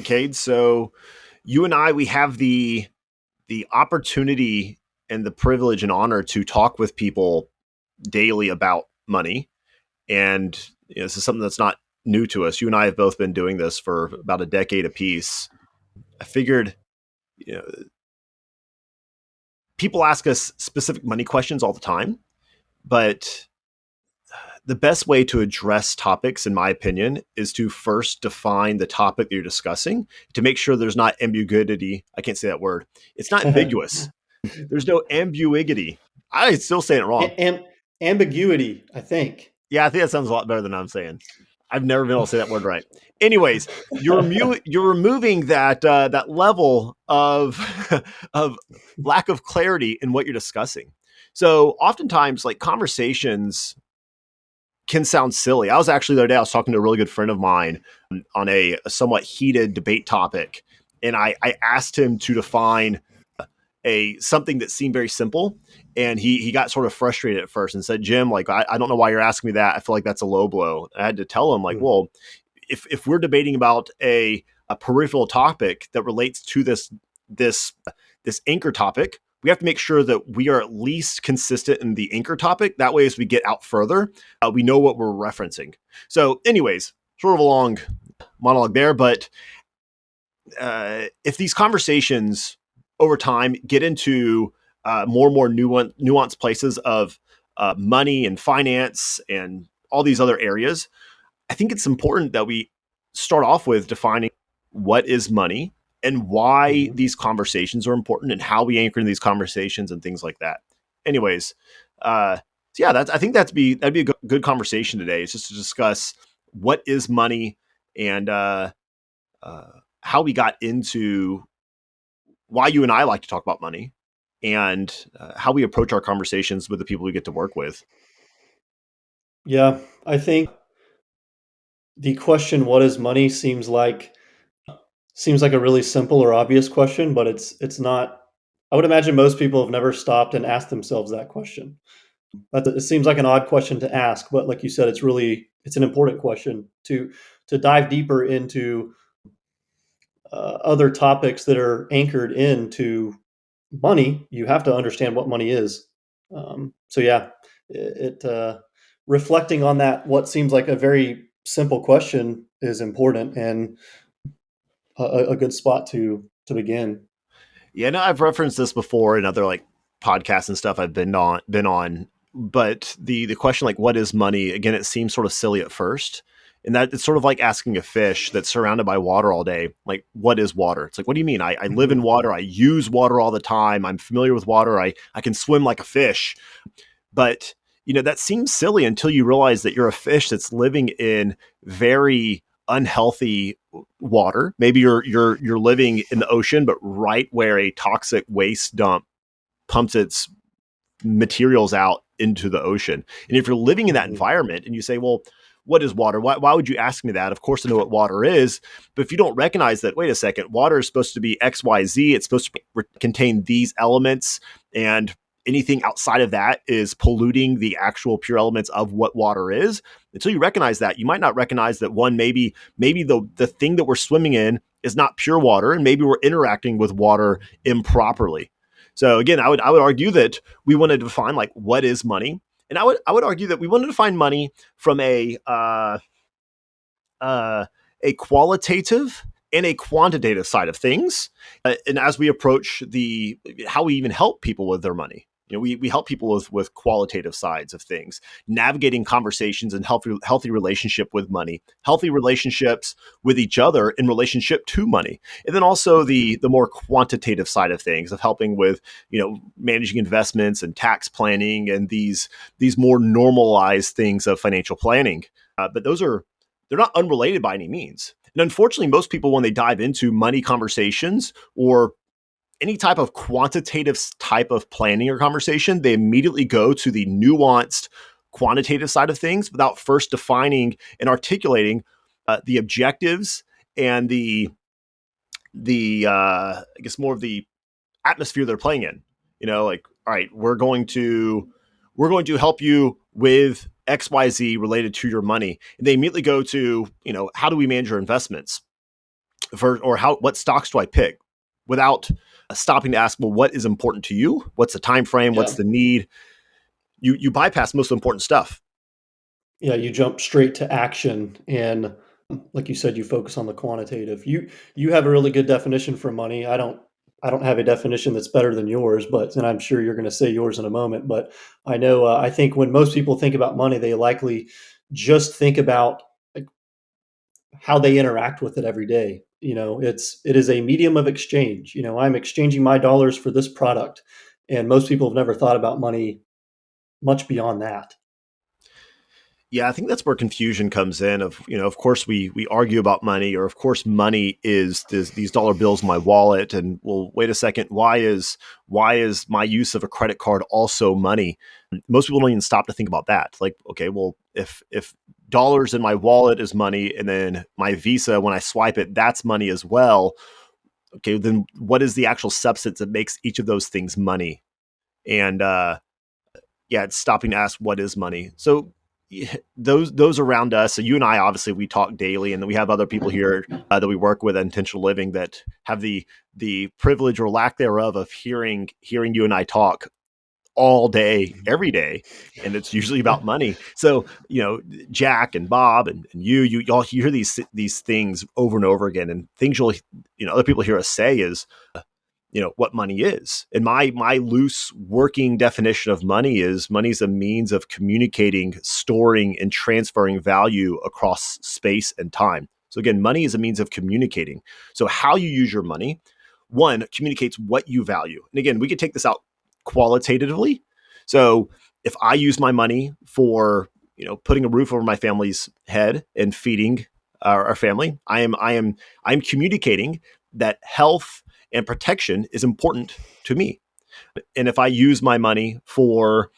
right, Cade. So you and I, we have the opportunity and the privilege and honor to talk with people daily about money. And this is something that's not new to us. You and I have both been doing this for about a decade apiece. I figured, you know, people ask us specific money questions all the time, but the best way to address topics, in my opinion, is to first define the topic that you're discussing to make sure there's not ambiguity. I can't say that word. It's not ambiguous. There's no ambiguity. I still saying it wrong. Am- ambiguity, I think. Yeah, I think that sounds a lot better than I'm saying. I've never been able to say that word right. Anyways, you're removing that level of of lack of clarity in what you're discussing. So oftentimes, like conversations can sound silly. I was actually the other day, I was talking to a really good friend of mine on a somewhat heated debate topic, and I asked him to define a something that seemed very simple, and he got sort of frustrated at first and said, Jim, like I don't know why you're asking me that. I feel like that's a low blow. I had to tell him, like, Hmm. well, if we're debating about a peripheral topic that relates to this this anchor topic, we have to make sure that we are at least consistent in the anchor topic. That way, as we get out further, we know what we're referencing. So, anyways, sort of a long monologue there, but if these conversations over time get into more and more nuanced places of money and finance and all these other areas, I think it's important that we start off with defining what is money and why Hmm. these conversations are important and how we anchor in these conversations and things like that. Anyways, so yeah, I think that'd be a good conversation today. Is just to discuss what is money and uh, how we got into why you and I like to talk about money and how we approach our conversations with the people we get to work with. Yeah, I think the question "What is money?" seems like a really simple or obvious question, but it's not. I would imagine most people have never stopped and asked themselves that question. It seems like an odd question to ask, but like you said, it's an important question to dive deeper into other topics that are anchored into money. You have to understand what money is. So yeah, reflecting on that, what seems like a very simple question is important and a good spot to begin. Yeah, no, I've referenced this before in other like podcasts and stuff I've been on, but the question like what is money? Again, it seems sort of silly at first. And that it's sort of like asking a fish that's surrounded by water all day, like, what is water? It's like, what do you mean? I live in Mhm. water. I use water all the time. I'm familiar with water. I can swim like a fish. But that seems silly until you realize that you're a fish that's living in very unhealthy water. Maybe you're living in the ocean, but right where a toxic waste dump pumps its materials out into the ocean. And if you're living in that Mhm. environment and you say, well, what is water? Why would you ask me that? Of course, I know what water is. But if you don't recognize that, wait a second, water is supposed to be XYZ, it's supposed to contain these elements, and anything outside of that is polluting the actual pure elements of what water is. Until you recognize that, you might not recognize that one, maybe the thing that we're swimming in is not pure water, and maybe we're interacting with water improperly. So again, I would argue that we want to define like what is money, and I would argue that we want to define money from uh, a qualitative and a quantitative side of things. And as we approach the how we even help people with their money, we help people with qualitative sides of things, navigating conversations and healthy relationship with money, healthy relationships with each other in relationship to money, and then also the more quantitative side of things of helping with managing investments and tax planning and these more normalized things of financial planning. But they're not unrelated by any means. And unfortunately, most people, when they dive into money conversations or any type of quantitative type of planning or conversation, they immediately go to the nuanced quantitative side of things without first defining and articulating the objectives and the I guess more of the atmosphere they're playing in. Like, all right, we're going to help you with XYZ related to your money. And they immediately go to, how do we manage your investments? or what stocks do I pick, without stopping to ask, well, what is important to you? What's the time frame? What's Yeah. the need? You bypass most important stuff. Yeah, you jump straight to action, and like you said, you focus on the quantitative. You have a really good definition for money. I don't have a definition that's better than yours, but and I'm sure you're going to say yours in a moment. But I know I think when most people think about money, they likely just think about like, how they interact with it every day. It is a medium of exchange. I'm exchanging my dollars for this product, and most people have never thought about money much beyond that. Yeah, I think that's where confusion comes in. Of course, we argue about money, or of course, money is these dollar bills in my wallet. And well, wait a second, why is my use of a credit card also money? Most people don't even stop to think about that. Like, okay, well, if dollars in my wallet is money, and then my Visa, when I swipe it, that's money as well. Okay, then what is the actual substance that makes each of those things money? And yeah, it's stopping to ask what is money. So those around us, so you and I, obviously we talk daily, and then we have other people here that we work with at Intentional Living that have the privilege or lack thereof of hearing you and I talk all day, every day, and it's usually about money. So Jack and Bob and you all hear these things over and over again, and things you'll other people hear us say is what money is. And my loose working definition of money is a means of communicating, storing, and transferring value across space and time. So again, money is a means of communicating. So how you use your money, one, communicates what you value. And again, we could take this out qualitatively. So if I use my money for putting a roof over my family's head and feeding our family, I'm communicating that health and protection is important to me. And if I use my money for,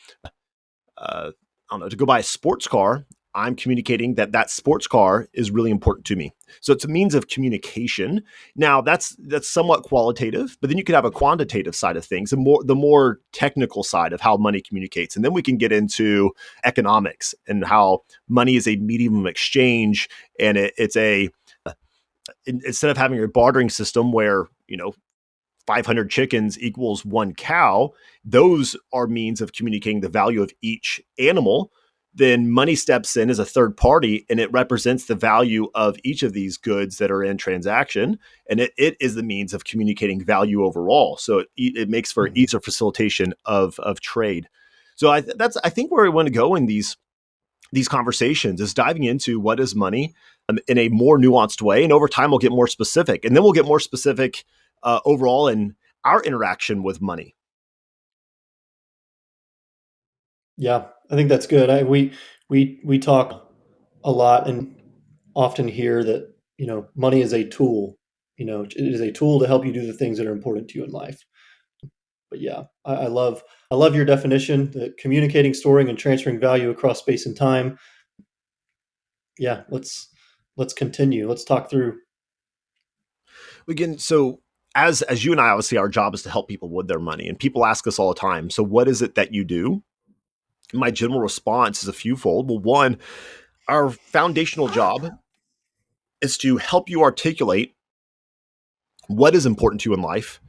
I don't know, to go buy a sports car, I'm communicating that sports car is really important to me. So it's a means of communication. Now that's somewhat qualitative, but then you could have a quantitative side of things, and the more technical side of how money communicates. And then we can get into economics and how money is a medium of exchange, and it's a instead of having a bartering system where 500 chickens equals one cow, those are means of communicating the value of each animal. Then money steps in as a third party, and it represents the value of each of these goods that are in transaction. And it is the means of communicating value overall. So it makes for easier facilitation of trade. So I think where we want to go in these conversations is diving into what is money in a more nuanced way. And over time, we'll get more specific. And then we'll get more specific overall in our interaction with money. Yeah, I think that's good. We talk a lot and often hear that money is a tool. It is a tool to help you do the things that are important to you in life. But yeah, I love your definition that communicating, storing, and transferring value across space and time. Yeah, let's continue. Let's talk through. Again, so as you and I, obviously our job is to help people with their money, and people ask us all the time, so what is it that you do? My general response is a fewfold. Well, one, our foundational job is to help you articulate what is important to you in life,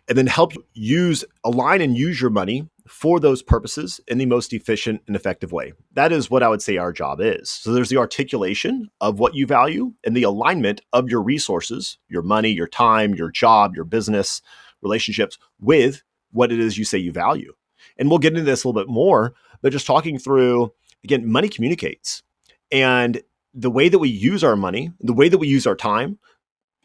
and then help you align and use your money for those purposes in the most efficient and effective way. That is what I would say our job is. So there's the articulation of what you value and the alignment of your resources, your money, your time, your job, your business, relationships with what it is you say you value. And we'll get into this a little bit more, but just talking through, again, money communicates. And the way that we use our money, the way that we use our time,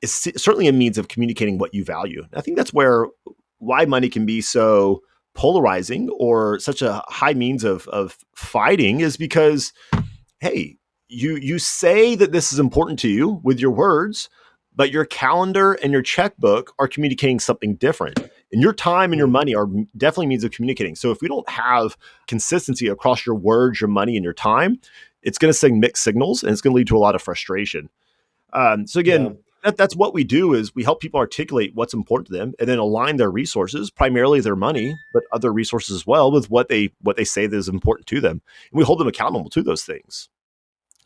is certainly a means of communicating what you value. I think that's why money can be so polarizing or such a high means of fighting, is because, hey, you say that this is important to you with your words, but your calendar and your checkbook are communicating something different. And your time and your money are definitely means of communicating. So if we don't have consistency across your words, your money, and your time, it's going to send mixed signals, and it's going to lead to a lot of frustration. So Yeah, again, that's what we do, is we help people articulate what's important to them, and then align their resources, primarily their money, but other resources as well, with what they say that is important to them. And we hold them accountable to those things.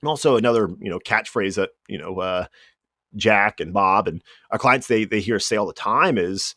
And also another catchphrase that Jack and Bob and our clients, they hear us say all the time is,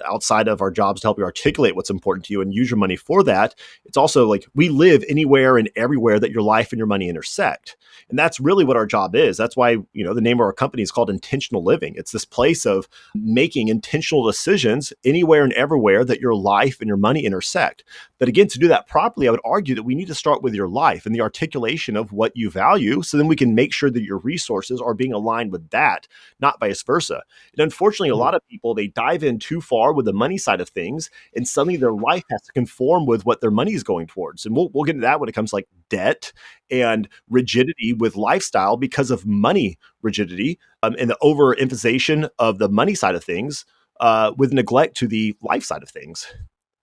outside of our jobs to help you articulate what's important to you and use your money for that, it's also like we live anywhere and everywhere that your life and your money intersect. And that's really what our job is. That's why, the name of our company is called Intentional Living. It's this place of making intentional decisions anywhere and everywhere that your life and your money intersect. But again, to do that properly, I would argue that we need to start with your life and the articulation of what you value so then we can make sure that your resources are being aligned with that, not vice versa. And unfortunately, a Mhm. lot of people, they dive in too far with the money side of things, and suddenly their life has to conform with what their money is going towards. And we'll get into that when it comes to like debt and rigidity with lifestyle because of money rigidity, and the overemphasization of the money side of things, with neglect to the life side of things.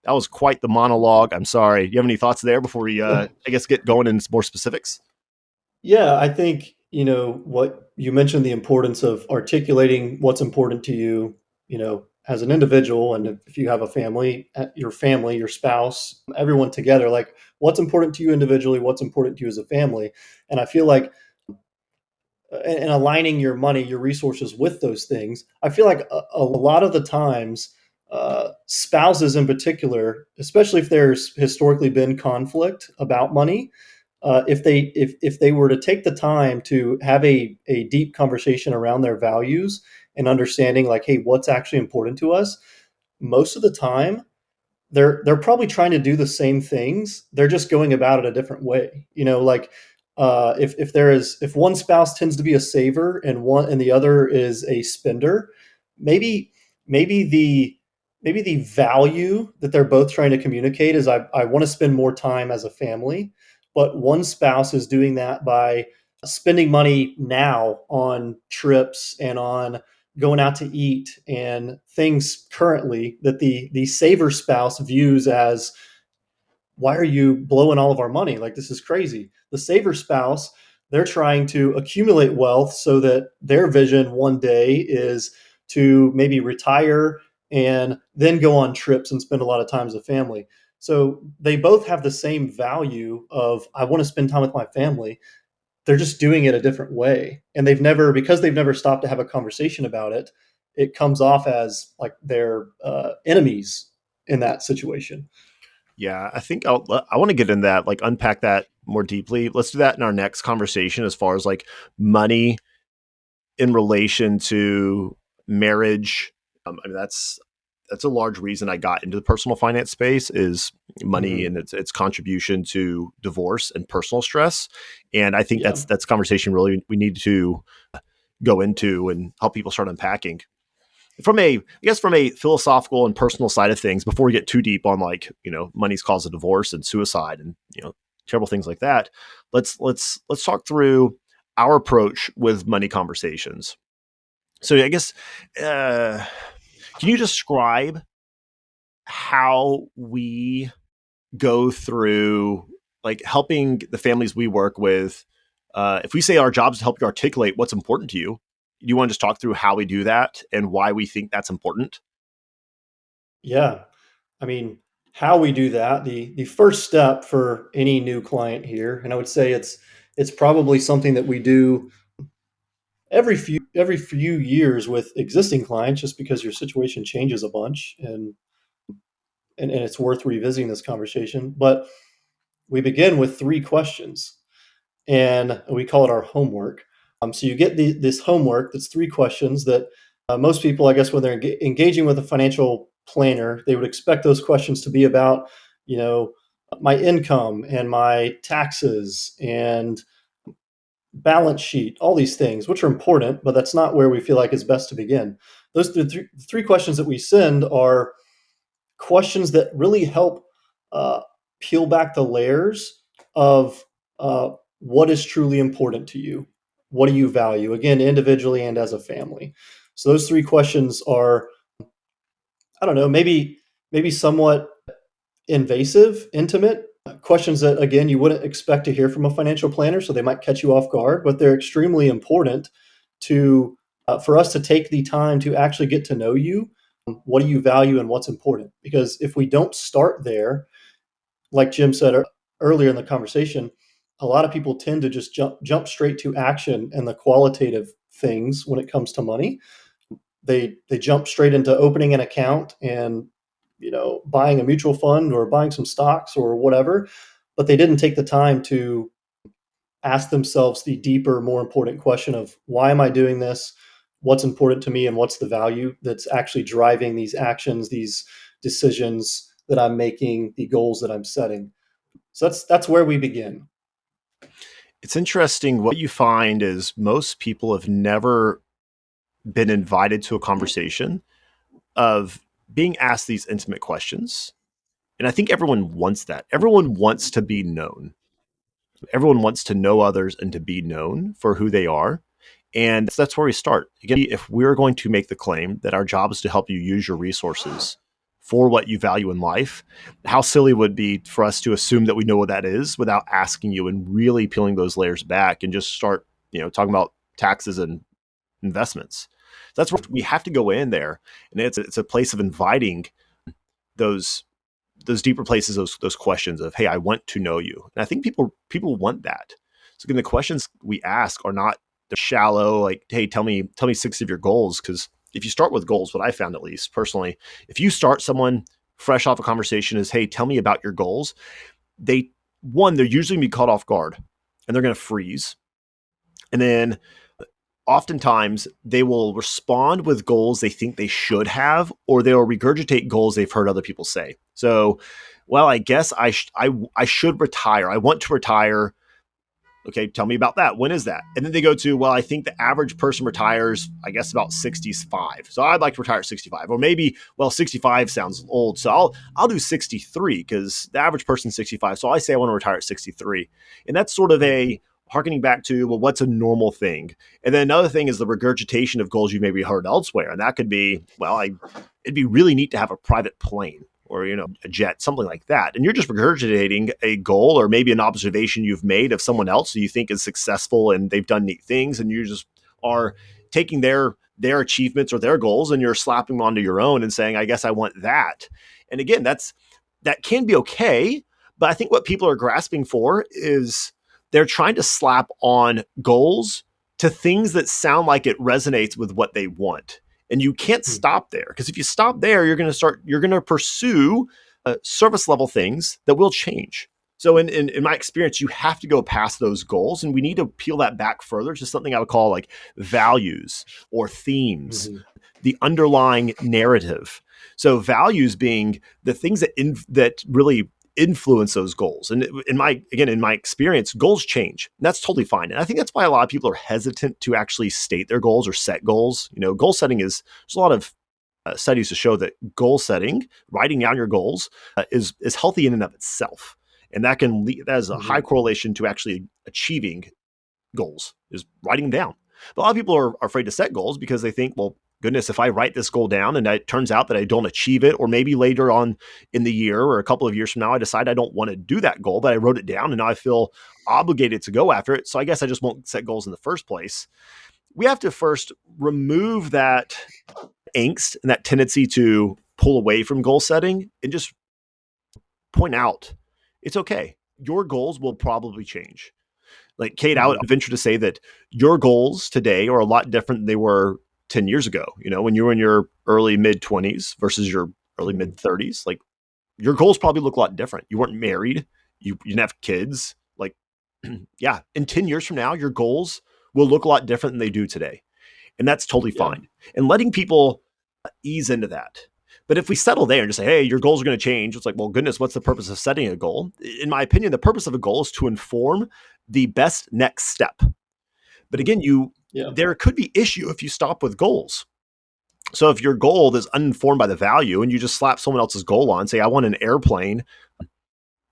That was quite the monologue. I'm sorry. You have any thoughts there before we, I guess, get going in more specifics? Yeah, I think, what you mentioned, the importance of articulating what's important to you, as an individual, and if you have a family, your family, your spouse, everyone together, like what's important to you individually, what's important to you as a family. And I feel like and aligning your money, your resources with those things. I feel like a lot of the times, spouses in particular, especially if there's historically been conflict about money, if they were to take the time to have a deep conversation around their values and understanding, like, hey, what's actually important to us, most of the time they're probably trying to do the same things. They're just going about it a different way. Like, if one spouse tends to be a saver and the other is a spender, maybe maybe the maybe the value that they're both trying to communicate is I want to spend more time as a family, but one spouse is doing that by spending money now on trips and on going out to eat and things currently that the saver spouse views as, why are you blowing all of our money? Like, this is crazy. The saver spouse, they're trying to accumulate wealth so that their vision one day is to maybe retire and then go on trips and spend a lot of time as a family. So they both have the same value of, I want to spend time with my family. They're just doing it a different way. And because they've never stopped to have a conversation about it, it comes off as like they're enemies in that situation. Yeah, I think I want to get in that, like unpack that more deeply. Let's do that in our next conversation as far as like money in relation to marriage. I mean, that's a large reason I got into the personal finance space is money Hmm. and its contribution to divorce and personal stress. And I think Yeah. that's a conversation really we need to go into and help people start unpacking from a philosophical and personal side of things, before we get too deep on like, money's cause of divorce and suicide and, terrible things like that. Let's talk through our approach with money conversations. So I guess, uh, can you describe how we go through like helping the families we work with? If we say our job is to help you articulate what's important to you, do you want to just talk through how we do that and why we think that's important? Yeah. I mean, how we do that, the first step for any new client here, and I would say it's probably something that we do every few years with existing clients, just because your situation changes a bunch, and it's worth revisiting this conversation. But we begin with three questions, and we call it our homework. So you get this homework that's three questions that most people, I guess, when they're engaging with a financial planner, they would expect those questions to be about, you know, my income and my taxes and balance sheet, all these things, which are important, but that's not where we feel like it's best to begin. Those three questions that we send are questions that really help uh, peel back the layers of what is truly important to you. What do you value? Again, individually and as a family. So those three questions are, I don't know, maybe somewhat invasive, intimate questions that, again, you wouldn't expect to hear from a financial planner, so they might catch you off guard, but they're extremely important to for us to take the time to actually get to know you. What do you value and what's important? Because if we don't start there, like Jim said earlier in the conversation, a lot of people tend to just jump straight to action and the qualitative things when it comes to money. They jump straight into opening an account and buying a mutual fund or buying some stocks or whatever, but they didn't take the time to ask themselves the deeper, more important question of why am I doing this? What's important to me and what's the value that's actually driving these actions, these decisions that I'm making, the goals that I'm setting. So that's where we begin. It's interesting. What you find is most people have never been invited to a conversation of being asked these intimate questions. And I think everyone wants that. Everyone wants to be known. Everyone wants to know others and to be known for who they are. And that's where we start. Again, if we're going to make the claim that our job is to help you use your resources for what you value in life, how silly would it be for us to assume that we know what that is without asking you and really peeling those layers back and just start, talking about taxes and investments. That's where we have to go in there, and it's a place of inviting those deeper places, those questions of, hey, I want to know you. And I think people want that. So again, the questions we ask are not the shallow, like, hey, tell me 6 of your goals. Because if you start with goals, what I found, at least personally, if you start someone fresh off a conversation is, hey, tell me about your goals, they're usually gonna be caught off guard and they're gonna freeze. And then oftentimes they will respond with goals they think they should have, or they'll regurgitate goals they've heard other people say. So, well, I guess I should retire. I want to retire. Okay, tell me about that. When is that? And then they go to, well, I think the average person retires, I guess, about 65. So I'd like to retire at 65. Or maybe, well, 65 sounds old. So I'll do 63 because the average person's 65. So I say I want to retire at 63. And that's sort of a harkening back to, well, what's a normal thing? And then another thing is the regurgitation of goals you maybe heard elsewhere. And that could be, well, it'd be really neat to have a private plane or, a jet, something like that. And you're just regurgitating a goal or maybe an observation you've made of someone else who you think is successful and they've done neat things. And you just are taking their achievements or their goals and you're slapping them onto your own and saying, I guess I want that. And again, that can be okay. But I think what people are grasping for is they're trying to slap on goals to things that sound like it resonates with what they want. And you can't stop there, because if you stop there, you're going to pursue service level things that will change. So in my experience, you have to go past those goals, and we need to peel that back further to something I would call like values or themes, the underlying narrative. So values being the things that really influence those goals. And in my experience, goals change. And that's totally fine. And I think that's why a lot of people are hesitant to actually state their goals or set goals. Goal setting there's a lot of studies to show that goal setting, writing down your goals, is healthy in and of itself. And that has a high correlation to actually achieving goals, is writing them down. But a lot of people are afraid to set goals because they think, well, goodness, if I write this goal down and it turns out that I don't achieve it, or maybe later on in the year or a couple of years from now, I decide I don't want to do that goal, but I wrote it down and now I feel obligated to go after it. So I guess I just won't set goals in the first place. We have to first remove that angst and that tendency to pull away from goal setting and just point out it's okay. Your goals will probably change. Like Cade, I would venture to say that your goals today are a lot different than they were 10 years ago. When you were in your early mid 20s versus your early mid 30s, like your goals probably look a lot different. You weren't married. You didn't have kids. Like, yeah, in 10 years from now, your goals will look a lot different than they do today. And that's totally fine. And letting people ease into that. But if we settle there and just say, hey, your goals are going to change, it's like, well, goodness, what's the purpose of setting a goal? In my opinion, the purpose of a goal is to inform the best next step. But again, there could be issue if you stop with goals. So if your goal is uninformed by the value and you just slap someone else's goal on, say, I want an airplane.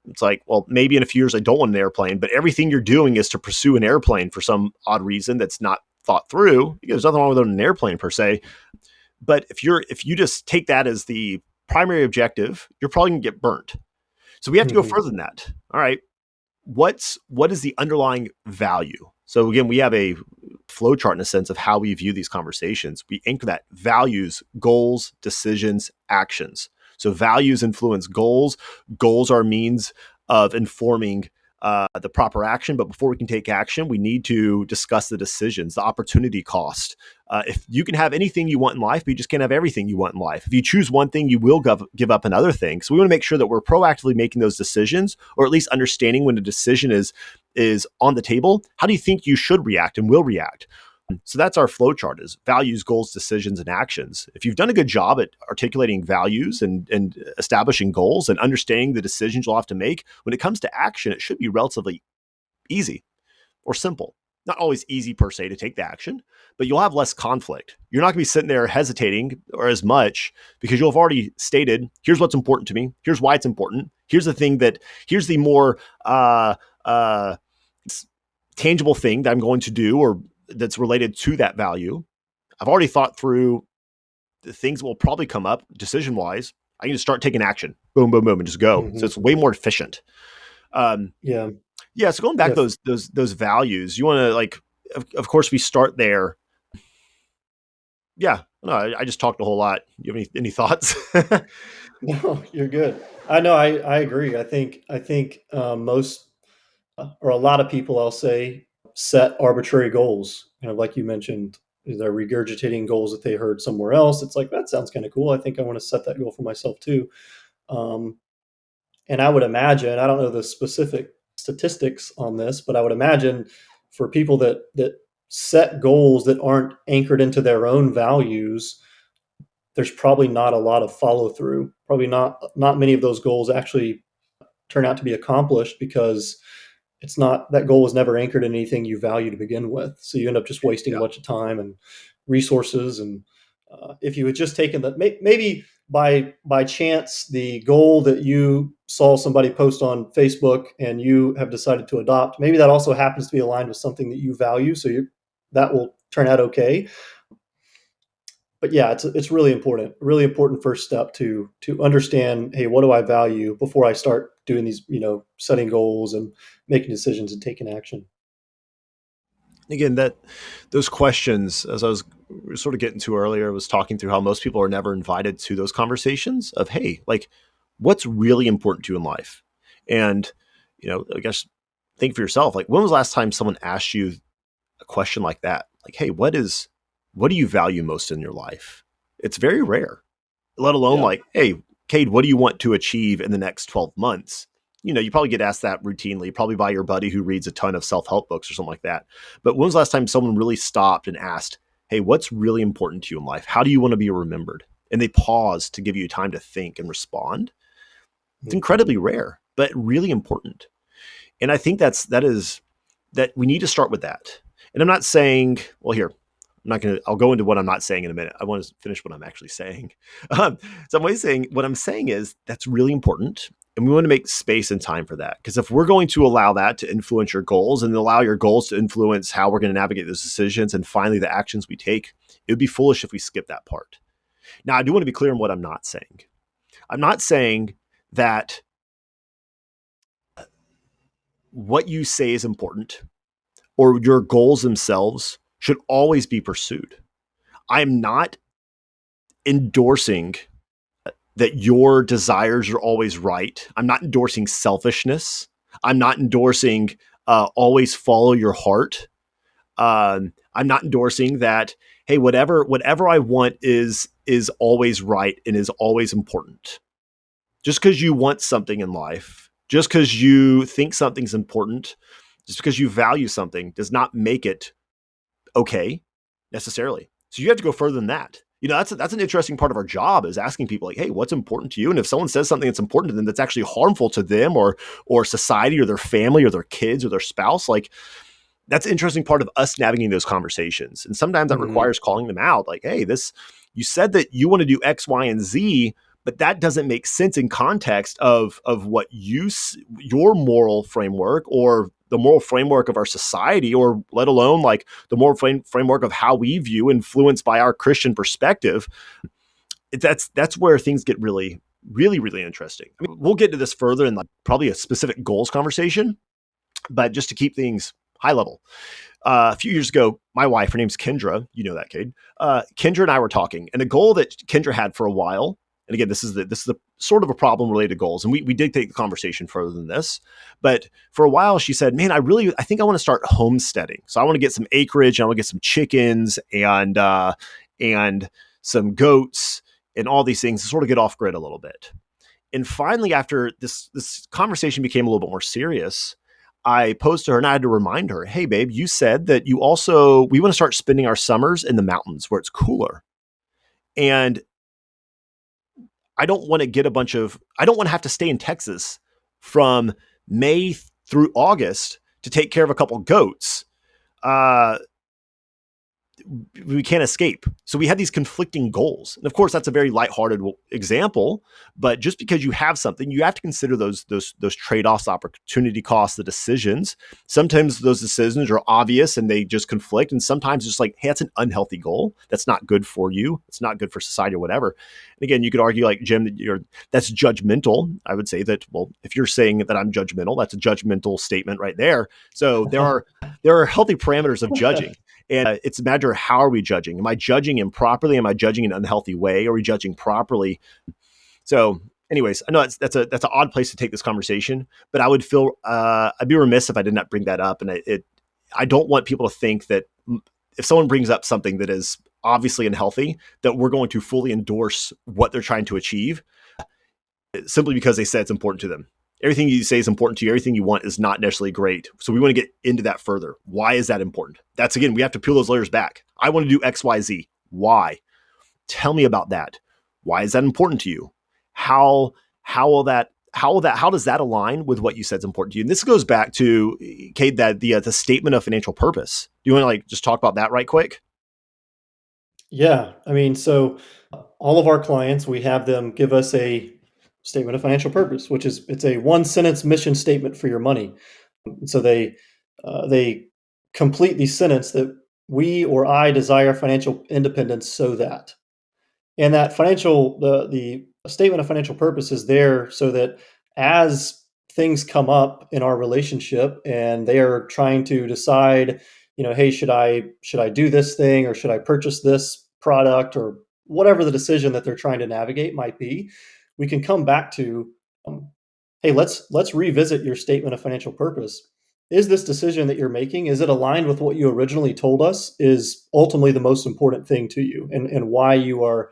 It's like, well, maybe in a few years I don't want an airplane, but everything you're doing is to pursue an airplane for some odd reason that's not thought through. There's nothing wrong with an airplane per se. But if you just take that as the primary objective, you're probably gonna get burnt. So we have to go further than that. All right. What is the underlying value? So again, we have a flow chart in a sense of how we view these conversations. We anchor that values, goals, decisions, actions. So values influence goals. Goals are means of informing the proper action. But before we can take action, we need to discuss the decisions, the opportunity cost. If you can have anything you want in life, but you just can't have everything you want in life. If you choose one thing, you will give up another thing. So we want to make sure that we're proactively making those decisions, or at least understanding when a decision is on the table. How do you think you should react and will react? So that's our flow chart: is values, goals, decisions, and actions. If you've done a good job at articulating values and establishing goals and understanding the decisions you'll have to make, when it comes to action, it should be relatively easy or simple. Not always easy per se to take the action, but you'll have less conflict. You're not going to be sitting there hesitating or as much, because you'll have already stated, here's what's important to me. Here's why it's important. Here's the more tangible thing that I'm going to do, or that's related to that value. I've already thought through the things that will probably come up decision wise. I can just start taking action, boom, boom, boom, and just go. Mm-hmm. So it's way more efficient. Yeah. So going back to those values, you want to, like, of course we start there. Yeah, no, I just talked a whole lot. You have any thoughts? No, you're good. I know. I agree. I think most or a lot of people, I'll say, set arbitrary goals. Like you mentioned, they're regurgitating goals that they heard somewhere else. It's like, that sounds kind of cool. I think I want to set that goal for myself too. Um, and I would imagine, I don't know the specific statistics on this, but I would imagine for people that set goals that aren't anchored into their own values, there's probably not a lot of follow through. Probably not many of those goals actually turn out to be accomplished, because it's not, that goal was never anchored in anything you value to begin with. So you end up just wasting a bunch of time and resources. And if you had just taken that, maybe by chance, the goal that you saw somebody post on Facebook and you have decided to adopt, maybe that also happens to be aligned with something that you value. So that will turn out okay. But yeah, it's really important first step to understand, hey, what do I value before I start doing these, setting goals and making decisions and taking action. Again, that those questions, as I was sort of getting to earlier, I was talking through how most people are never invited to those conversations of, hey, like, what's really important to you in life? And, I guess think for yourself, like, when was the last time someone asked you a question like that? Like, hey, what do you value most in your life? It's very rare, let alone Yeah. like, hey, Cade, what do you want to achieve in the next 12 months? You probably get asked that routinely, probably by your buddy who reads a ton of self-help books or something like that. But when was the last time someone really stopped and asked, hey, what's really important to you in life? How do you want to be remembered? And they pause to give you time to think and respond. It's incredibly rare, but really important. And I think that we need to start with that. And I'm not saying, well, here, I'll go into what I'm not saying in a minute. I want to finish what I'm actually saying. So I'm always saying, what I'm saying is that's really important. And we want to make space and time for that. Because if we're going to allow that to influence your goals and allow your goals to influence how we're going to navigate those decisions and finally the actions we take, it would be foolish if we skip that part. Now, I do want to be clear on what I'm not saying. I'm not saying that what you say is important or your goals themselves should always be pursued. I'm not endorsing that your desires are always right. I'm not endorsing selfishness. I'm not endorsing always follow your heart. I'm not endorsing that, hey, whatever I want is always right and is always important. Just because you want something in life, just because you think something's important, just because you value something does not make it okay necessarily. So you have to go further than that. That's an interesting part of our job, is asking people like, hey, what's important to you? And if someone says something that's important to them that's actually harmful to them or society or their family or their kids or their spouse, like, that's an interesting part of us navigating those conversations. And sometimes that requires calling them out. Like, hey, you said that you want to do X, Y, and Z, but that doesn't make sense in context of what your moral framework or the moral framework of our society, or let alone like the moral framework of how we view, influenced by our Christian perspective. That's where things get really, really, really interesting. I mean, we'll get to this further in like probably a specific goals conversation, but just to keep things high level. A few years ago, my wife, her name's Kendra, you know that, Cade. Kendra and I were talking, and a goal that Kendra had for a while, and again, this is the sort of a problem related to goals. And we did take the conversation further than this. But for a while, she said, man, I think I want to start homesteading. So I want to get some acreage. I want to get some chickens and some goats and all these things to sort of get off grid a little bit. And finally, after this conversation became a little bit more serious, I posed to her and I had to remind her, hey, babe, you said that we want to start spending our summers in the mountains where it's cooler. And I don't want to have to stay in Texas from May through August to take care of a couple goats. We can't escape. So we had these conflicting goals. And of course, that's a very lighthearted example, but just because you have something, you have to consider those trade-offs, opportunity costs, the decisions. Sometimes those decisions are obvious and they just conflict. And sometimes it's like, hey, that's an unhealthy goal. That's not good for you. It's not good for society or whatever. And again, you could argue like, Jim, that that's judgmental. I would say that, well, if you're saying that I'm judgmental, that's a judgmental statement right there. So there are healthy parameters of judging. And it's a matter of how are we judging? Am I judging improperly? Am I judging in an unhealthy way? Are we judging properly? So anyways, I know that's an odd place to take this conversation, but I would feel, I'd be remiss if I did not bring that up. And I don't want people to think that if someone brings up something that is obviously unhealthy, that we're going to fully endorse what they're trying to achieve simply because they said it's important to them. Everything you say is important to you. Everything you want is not necessarily great. So we want to get into that further. Why is that important? That's, again, we have to peel those layers back. I want to do X, Y, Z. Why? Tell me about that. Why is that important to you? How does that align with what you said is important to you? And this goes back to, Cade, that the statement of financial purpose. Do you want to just talk about that right quick? Yeah. I mean, so all of our clients, we have them give us a statement of financial purpose, which is it's a one sentence mission statement for your money. So they complete the sentence that we or I desire financial independence so that. And that the statement of financial purpose is there so that as things come up in our relationship and they are trying to decide, hey, should I do this thing or should I purchase this product or whatever the decision that they're trying to navigate might be, we can come back to, um, hey, let's revisit your statement of financial purpose. Is this decision that you're making, is it aligned with what you originally told us is ultimately the most important thing to you, and why you are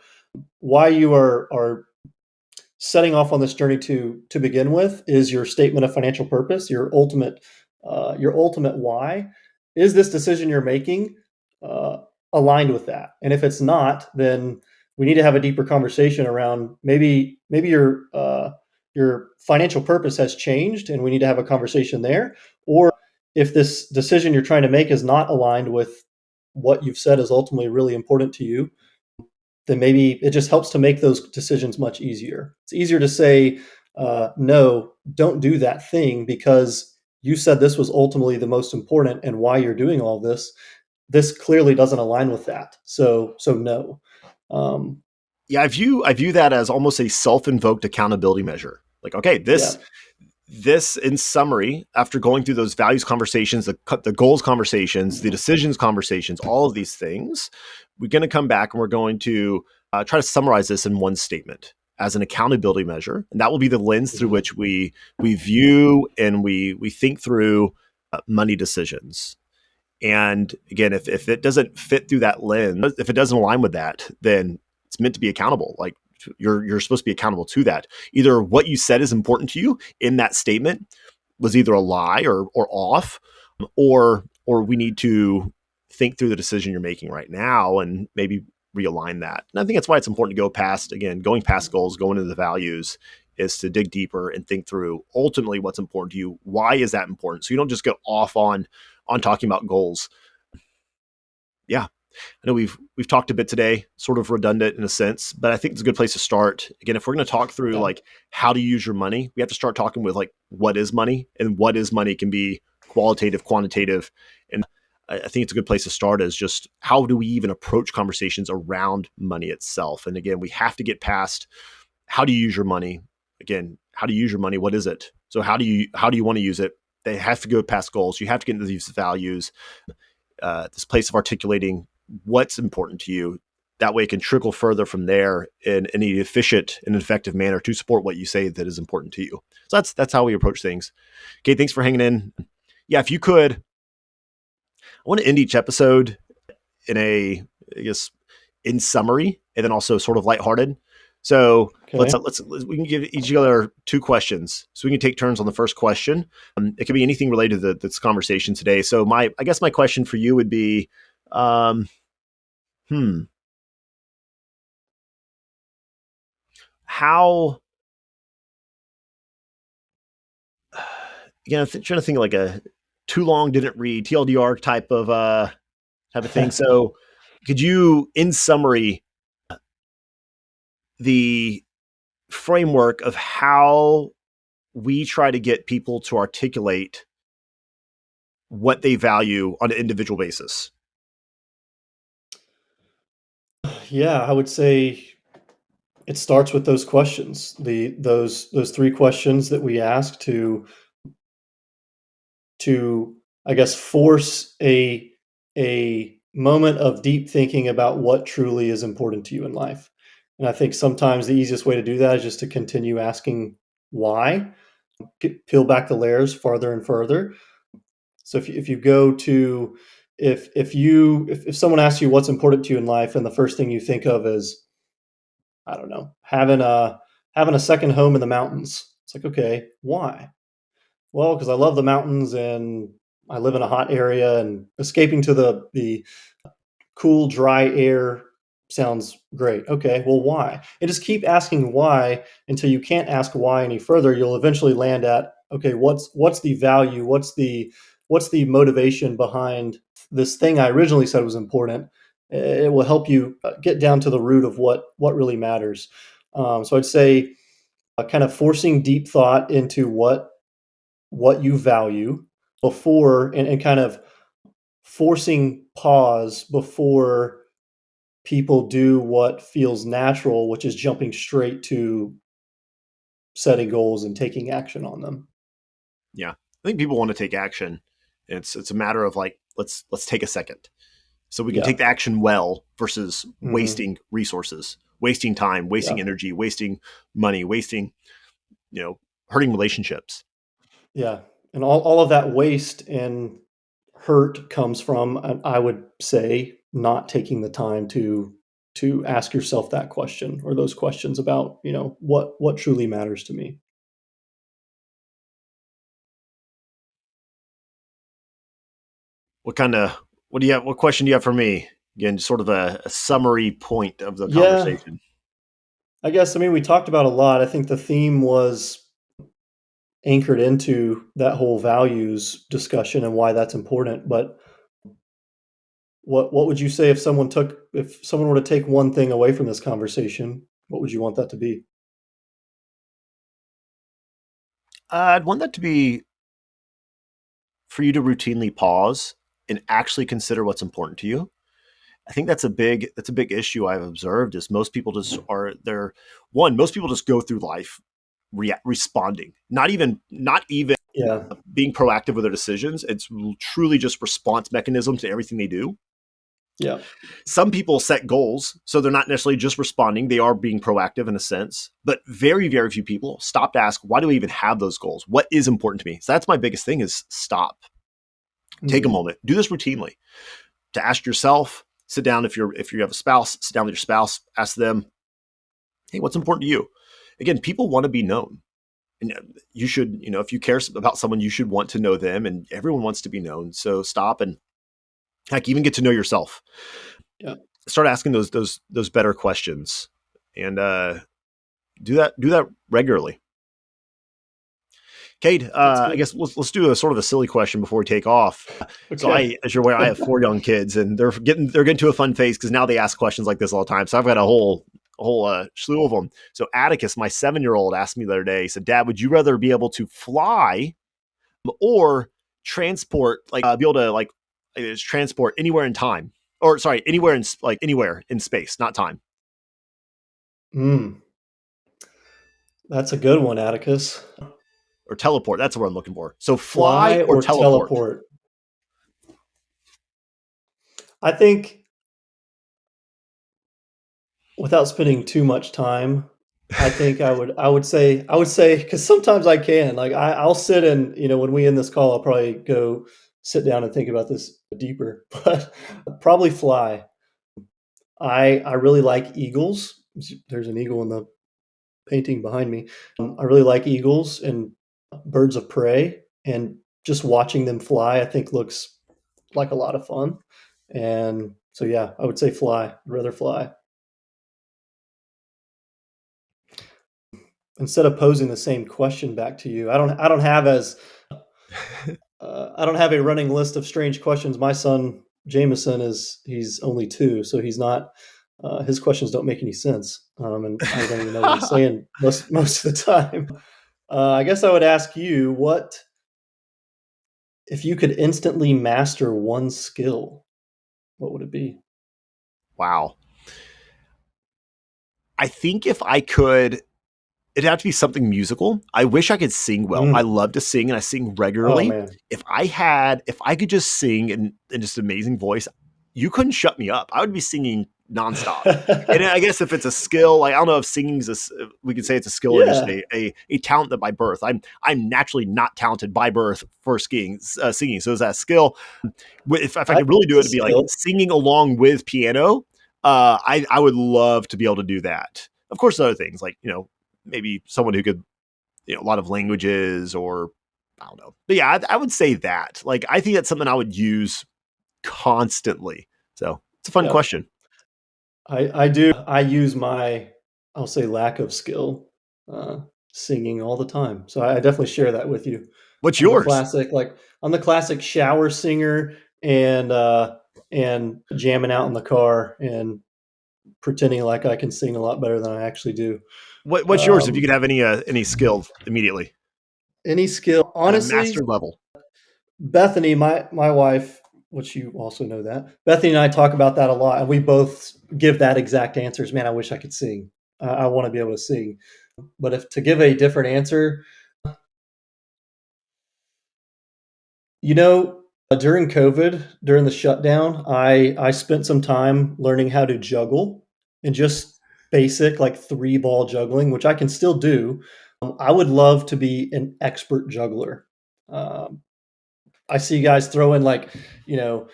setting off on this journey to begin with is your statement of financial purpose, your ultimate why. Is this decision you're making uh, aligned with that? And if it's not, then we need to have a deeper conversation around maybe your financial purpose has changed, and we need to have a conversation there. Or if this decision you're trying to make is not aligned with what you've said is ultimately really important to you, then maybe it just helps to make those decisions much easier. It's easier to say, no, don't do that thing because you said this was ultimately the most important and why you're doing all this. This clearly doesn't align with that. So no. Um, Yeah, I view that as almost a self-invoked accountability measure. Like, okay, yeah. this in summary, after going through those values conversations, the goals conversations, the decisions conversations, all of these things, we're going to come back and we're going to try to summarize this in one statement as an accountability measure, and that will be the lens through which we view and we think through money decisions. And again, if it doesn't fit through that lens, if it doesn't align with that, then it's meant to be accountable. Like you're supposed to be accountable to that. Either what you said is important to you in that statement was either a lie or off, or we need to think through the decision you're making right now and maybe realign that. And I think that's why it's important to going past goals, going into the values, is to dig deeper and think through ultimately what's important to you. Why is that important? So you don't just go off on talking about goals. Yeah, I know we've talked a bit today, sort of redundant in a sense, but I think it's a good place to start. Again, if we're going to talk through Yeah. like how to use your money, we have to start talking with like what is money, and what is money can be qualitative, quantitative, and I think it's a good place to start is just how do we even approach conversations around money itself. And again, we have to get past how do you use your money. Again, how do you use your money? What is it? So how do you want to use it? They have to go past goals. You have to get into these values, this place of articulating what's important to you. That way it can trickle further from there in an efficient and effective manner to support what you say that is important to you. So that's how we approach things. Okay, thanks for hanging in. Yeah, if you could, I want to end each episode in a, I guess, in summary, and then also sort of lighthearted. So Okay. we can give each other two questions, so we can take turns on the first question. It could be anything related to this conversation today. So I guess my question for you would be, um, hmm, how, trying to think of like a too long didn't read TLDR type of thing. So could you, in summary, the framework of how we try to get people to articulate what they value on an individual basis? Yeah, I would say it starts with those questions. Those three questions that we ask to I guess force a moment of deep thinking about what truly is important to you in life. And I think sometimes the easiest way to do that is just to continue asking why, peel back the layers farther and further. So if you go to if someone asks you what's important to you in life and the first thing you think of is, I don't know, having a second home in the mountains. It's like, okay, why? Well, because I love the mountains and I live in a hot area and escaping to the cool, dry air sounds great. Okay, well, why? And just keep asking why until you can't ask why any further. You'll eventually land at, okay, what's the value? What's the motivation behind this thing I originally said was important? It will help you get down to the root of what really matters. So I'd say kind of forcing deep thought into what you value before and kind of forcing pause before people do what feels natural, which is jumping straight to setting goals and taking action on them. Yeah, I think people want to take action. It's a matter of like let's take a second so we can take Yeah. the action well versus Hmm. wasting resources, wasting time, wasting Yeah. energy, wasting money, wasting you know hurting relationships. Yeah. And all of that waste and hurt comes from, I would say, not taking the time to ask yourself that question or those questions about, what truly matters to me. What kind of what do you have? What question do you have for me? Again, sort of a summary point of the Yeah, conversation. I guess, I mean, we talked about a lot. I think the theme was anchored into that whole values discussion and why that's important. But what would you say if someone were to take one thing away from this conversation? What would you want that to be? I'd want that to be for you to routinely pause and actually consider what's important to you. I think that's a big issue I've observed is most people just are they're one most people just go through life responding, not even Yeah, being proactive with their decisions. It's truly just response mechanisms to everything they do. yeah, Some people set goals, so they're not necessarily just responding, they are being proactive in a sense. But very few people stop to ask, why do we even have those goals? What is important to me? So that's my biggest thing is stop. Take a mm, moment. Do this routinely. To ask yourself, sit down if you have a spouse, sit down with your spouse, ask them, hey, what's important to you? Again, people want to be known. And you should, if you care about someone, you should want to know them, and everyone wants to be known. So stop and heck, even get to know yourself. yeah. Start asking those better questions, and do that regularly. Cade, That's I good. guess let's do a sort of a silly question before we take off. So Okay. as you're aware, I have four young kids, and they're getting to a fun phase because now they ask questions like this all the time. So I've got a whole slew of them. So Atticus, my 7-year-old, asked me the other day. He said, "Dad, would you rather be able to fly or transport, like be able to transport anywhere in time, or sorry, anywhere in space, not time, Mm, that's a good one, Atticus. or teleport?" That's what I'm looking for. So fly Fly or or teleport. teleport? I think Without spending too much time, I think I would say because sometimes I can like I'll sit and when we end this call, I'll probably go sit down and think about this deeper, but probably fly. I really like eagles. There's an eagle in the painting behind me. I really like eagles and birds of prey, and just watching them fly, I think looks like a lot of fun. And so, yeah, I would say fly. I'd rather fly. Instead of posing the same question back to you, I don't have a running list of strange questions. My son Jameson he's only 2, so he's not. His questions don't make any sense, and I don't even know what he's saying most of the time. I guess I would ask you, what if you could instantly master one skill? What would it be? Wow. I think if I could, it'd have to be something musical. I wish I could sing well. I Mm. love to sing and I sing Oh regularly. man, If I could just sing in just an amazing voice, you couldn't shut me up. I would be singing nonstop. And I guess if it's a skill, like I don't know if singing's we could say it's a skill or just yeah, a talent that by birth. I'm naturally not talented by birth for singing. So is that a skill? If I I could really do it, it's a it'd be like skill. singing along with piano. I would love to be able to do that. Of course, other things like maybe someone who could a lot of languages or I don't know. But yeah, I would say that. Like I think that's something I would use constantly. So it's a fun Yep. question. I do. I use my, I'll say, lack of skill, uh, singing all the time. So I definitely share that with you. What's I'm the yours? classic, like I'm the classic shower singer, and jamming out in the car and pretending like I can sing a lot better than I actually do. What's yours? If you Um, could have any skill immediately any skill, at a honestly. master level. Bethany, my wife, which you also know that, Bethany and I talk about that a lot, and we both give that exact answers. Man, I wish I could sing. I want to be able to sing. But if to give a different answer, you know, during COVID, during the shutdown, I spent some time learning how to juggle, and just basic like 3 ball juggling, which I can still do. I would love to be an expert juggler. Um, I see guys throwing like, you know,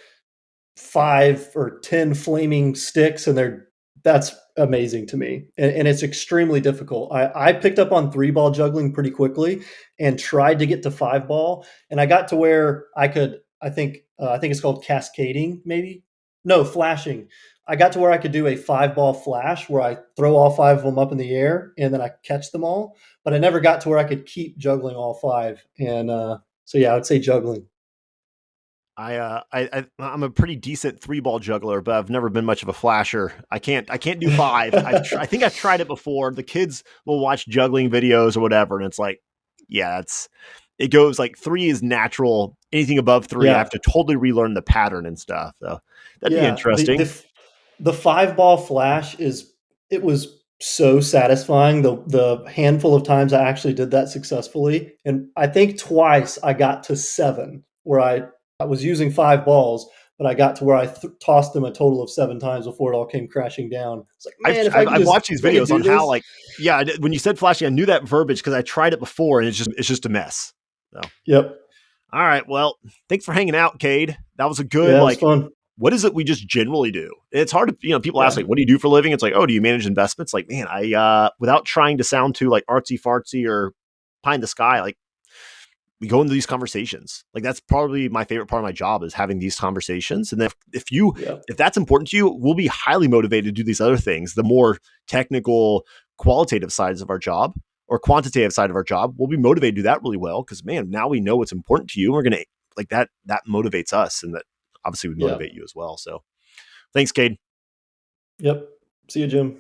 5 or 10 flaming sticks, and that's amazing to me, and it's extremely difficult. I picked up on 3 ball juggling pretty quickly and tried to get to 5 ball, and I got to where I could. I think it's called cascading, maybe. No, flashing. I got to where I could do a 5 ball flash where I throw all 5 of them up in the air and then I catch them all. But I never got to where I could keep juggling all 5. And so yeah, I would say juggling. I'm a pretty decent 3 ball juggler, but I've never been much of a flasher. I can't do 5. I think I've tried it before. The kids will watch juggling videos or whatever, and it's like, yeah, it goes like 3 is natural. Anything above 3, I have Yeah, to totally relearn the pattern and stuff. So that'd be yeah. The interesting. the the 5 ball flash it was so satisfying. The handful of times I actually did that successfully, and I think twice I got to 7, where I was using 5 balls, but I got to where I tossed them a total of 7 times before it all came crashing down. It's like, man, I've watched these if I could videos on do how this. like yeah, when you said flashing, I knew that verbiage because I tried it before, and it's just a mess. So Yep. all right, well, thanks for hanging out, Cade. That was a good Yeah, it was like fun. what is it we just generally do? It's hard to, people ask Yeah. like, what do you do for a living? It's like, oh, do you manage investments? Like, man, without trying to sound too like artsy fartsy or pie in the sky, like we go into these conversations. Like that's probably my favorite part of my job is having these conversations. And then Yep. if that's important to you, we'll be highly motivated to do these other things. The more technical, qualitative sides of our job or quantitative side of our job, we'll be motivated to do that really well. Cause man, now we know what's important to you. And we're going to like that motivates us and that obviously would Yeah. motivate you as well. So thanks, Cade. Yep. See you, Jim.